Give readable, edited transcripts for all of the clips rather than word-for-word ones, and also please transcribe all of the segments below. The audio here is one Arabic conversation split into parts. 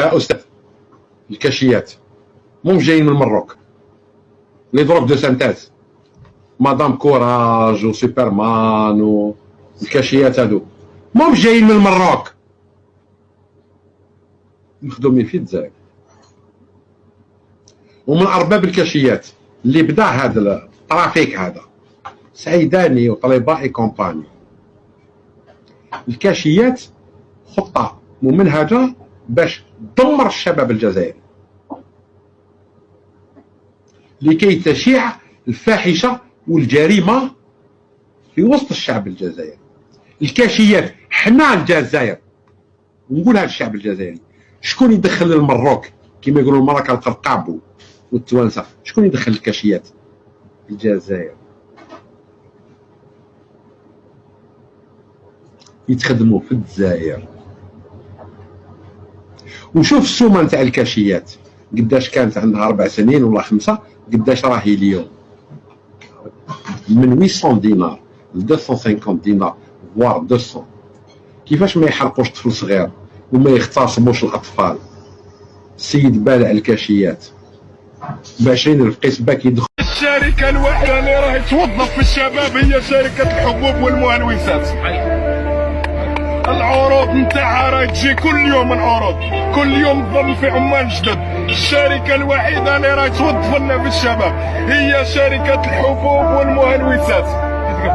يا استاذ الكاشيات مهم جايين من المروك، لي دروك دو سانتاز، مدام كوراج وسوبرمان والكاشيات هادو مهم جايين من المروك، مخدومين في الجزائر. ومن ارباب الكاشيات اللي بدا هذا الترافيك هذا سعيداني وطليبائي كومباني. الكاشيات خطه ممنهجه باش تدمر الشباب الجزائري لكي تشيع الفاحشه والجريمه في وسط الشعب الجزائري. الكاشيات حنا الجزائر، ونقولها للشعب الجزائري، شكون يدخل المروك كما يقولوا المراكه القرقاب والتوانسه، شكون يدخل الكاشيات؟ الجزائر. يتخدموا في الجزائر. وشوف السومه نتاع الكاشيات قداش كانت عندها 4 سنين ولا 5، قداش راهي اليوم؟ من 800 دينار ل 250 دينار فوار 200. كيفاش ما يحرقوش طفل صغير وما يغتصبوش الاطفال؟ السيد بالع الكاشيات ب 20,000 قيس باك يدخل. الشركه الوحيده اللي راهي توظف في الشباب هي شركه الحبوب والمهلوسات. العروض نتاعها راهي تجي كل يوم، العروض كل يوم تظل في عمال جدد. الشركه الوحيده اللي راهي توظف لنا في الشباب هي شركه الحبوب والمهلوسات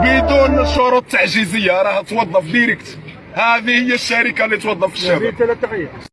بدون شروط تعجيزيه، راها توظف ديريكت. هذه هي الشركه اللي توظف في الشباب.